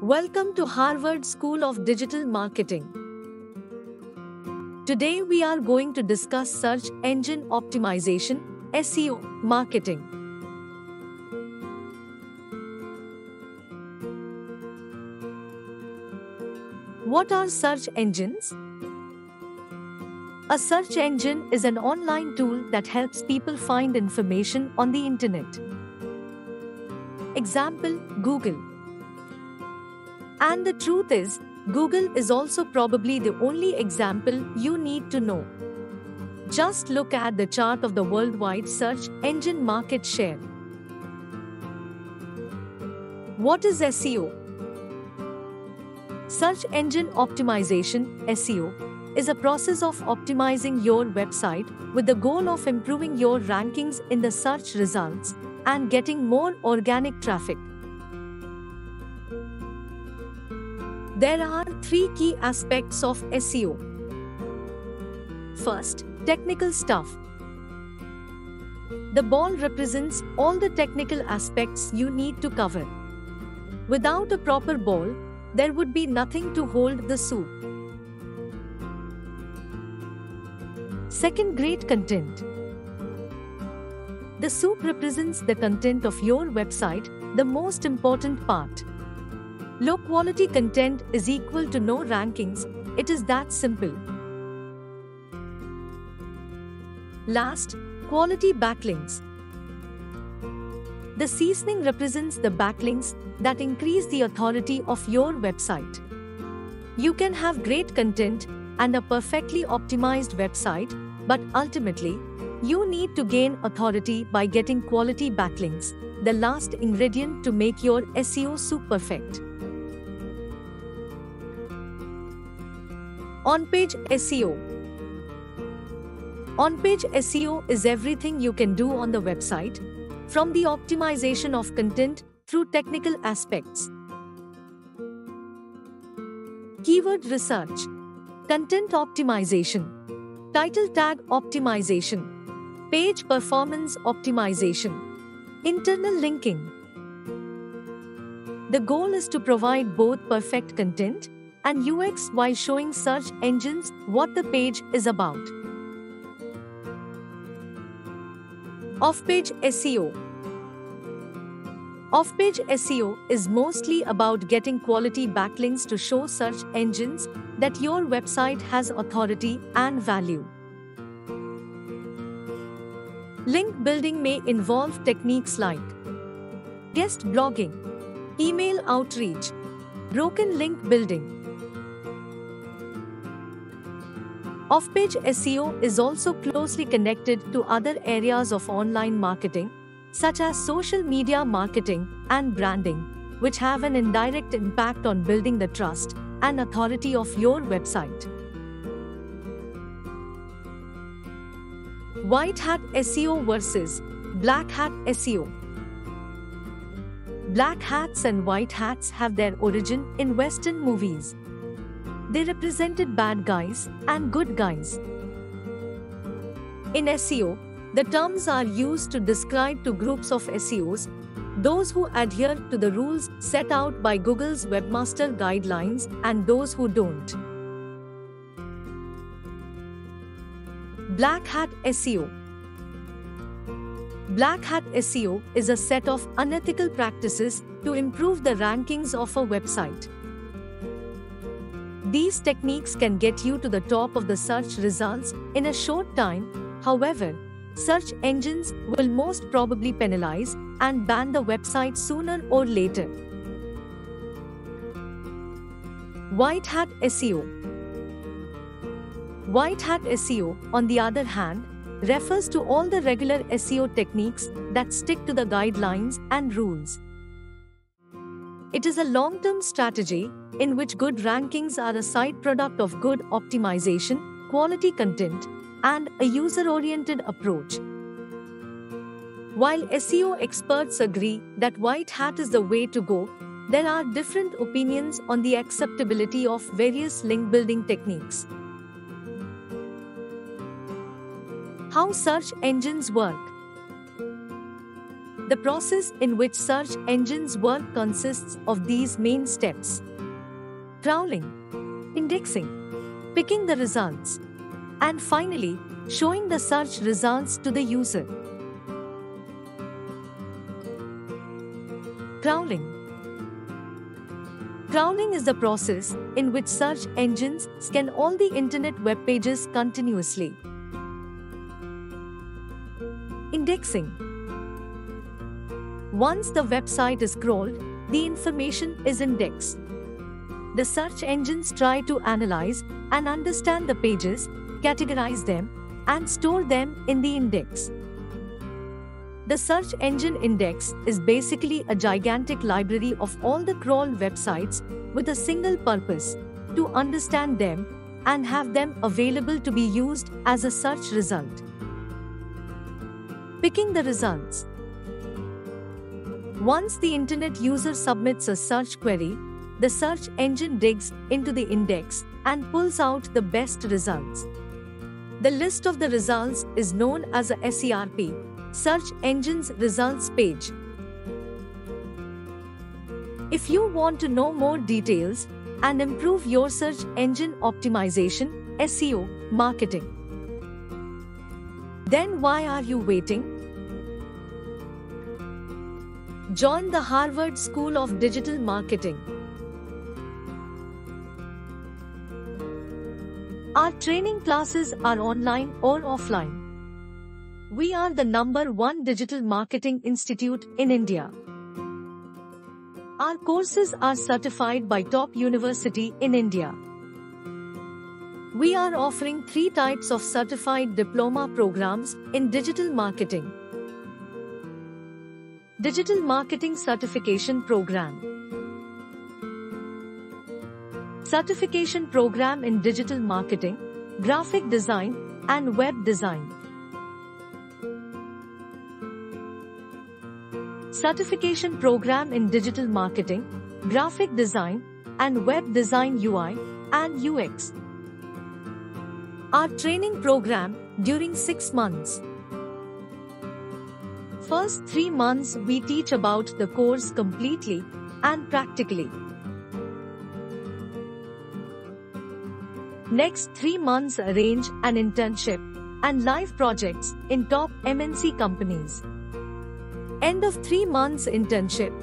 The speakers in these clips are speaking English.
Welcome to Harvard School of Digital Marketing. Today we are going to discuss search engine optimization, SEO, marketing. What are search engines? A search engine is an online tool that helps people find information on the internet. Example, Google. And the truth is, Google is also probably the only example you need to know. Just look at the chart of the worldwide search engine market share. What is SEO? Search engine optimization, SEO, is a process of optimizing your website with the goal of improving your rankings in the search results and getting more organic traffic. There are three key aspects of SEO. First, technical stuff. The ball represents all the technical aspects you need to cover. Without a proper ball, there would be nothing to hold the soup. Second, great content. The soup represents the content of your website, the most important part. Low quality content is equal to no rankings. It is that simple. Last, quality backlinks. The seasoning represents the backlinks that increase the authority of your website. You can have great content and a perfectly optimized website, but ultimately, you need to gain authority by getting quality backlinks, the last ingredient to make your SEO soup perfect. On-page SEO. On-page SEO is everything you can do on the website, from the optimization of content through technical aspects. Keyword research, content optimization, title tag optimization, page performance optimization, internal linking. The goal is to provide both perfect content and UX while showing search engines what the page is about. Off-page SEO. Off-page SEO is mostly about getting quality backlinks to show search engines that your website has authority and value. Link building may involve techniques like guest blogging, email outreach, broken link building. Off-page SEO is also closely connected to other areas of online marketing, such as social media marketing and branding, which have an indirect impact on building the trust and authority of your website. White hat SEO versus black hat SEO. Black hats and white hats have their origin in Western movies. They represented bad guys and good guys. In SEO, the terms are used to describe two groups of SEOs, those who adhere to the rules set out by Google's Webmaster Guidelines and those who don't. Black hat SEO. Black hat SEO is a set of unethical practices to improve the rankings of a website. These techniques can get you to the top of the search results in a short time. However, search engines will most probably penalize and ban the website sooner or later. White hat SEO. White hat SEO, on the other hand, refers to all the regular SEO techniques that stick to the guidelines and rules. It is a long-term strategy in which good rankings are a side product of good optimization, quality content, and a user-oriented approach. While SEO experts agree that white hat is the way to go, there are different opinions on the acceptability of various link building techniques. How search engines work. The process in which search engines work consists of these main steps: crawling, indexing, picking the results, and finally, showing the search results to the user. Crawling. Crawling is the process in which search engines scan all the internet web pages continuously. Indexing. Once the website is crawled, the information is indexed. The search engines try to analyze and understand the pages, categorize them, and store them in the index. The search engine index is basically a gigantic library of all the crawled websites with a single purpose: to understand them and have them available to be used as a search result. Picking the results. Once the internet user submits a search query, the search engine digs into the index and pulls out the best results. The list of the results is known as a SERP, Search Engine's Results Page. If you want to know more details and improve your search engine optimization, SEO, marketing, then why are you waiting? Join the Harvard School of Digital Marketing. Our training classes are online or offline. We are the #1 digital marketing institute in India. Our courses are certified by top university in India. We are offering 3 types of certified diploma programs in digital marketing. Digital Marketing Certification Program. Certification Program in Digital Marketing, Graphic Design, and Web Design. Certification Program in Digital Marketing, Graphic Design, and Web Design UI and UX. Our training program during 6 months. First 3 months we teach about the course completely and practically. Next 3 months arrange an internship and live projects in top MNC companies. End of 3 months internship,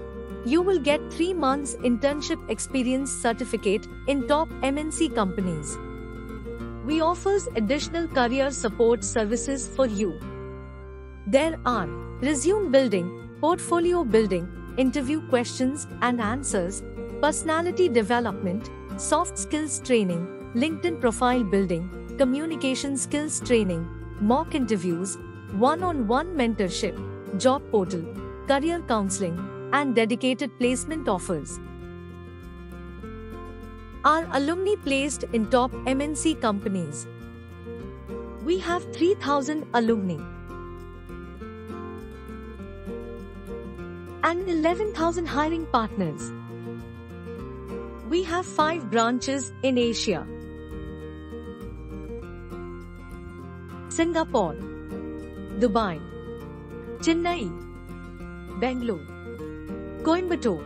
you will get 3 months internship experience certificate in top MNC companies. We offers additional career support services for you. There are resume building, portfolio building, interview questions and answers, personality development, soft skills training, LinkedIn profile building, communication skills training, mock interviews, one-on-one mentorship, job portal, career counseling, and dedicated placement offers. Our alumni placed in top MNC companies. We have 3,000 alumni and 11,000 hiring partners. We have 5 branches in Asia: Singapore, Dubai, Chennai, Bangalore, Coimbatore,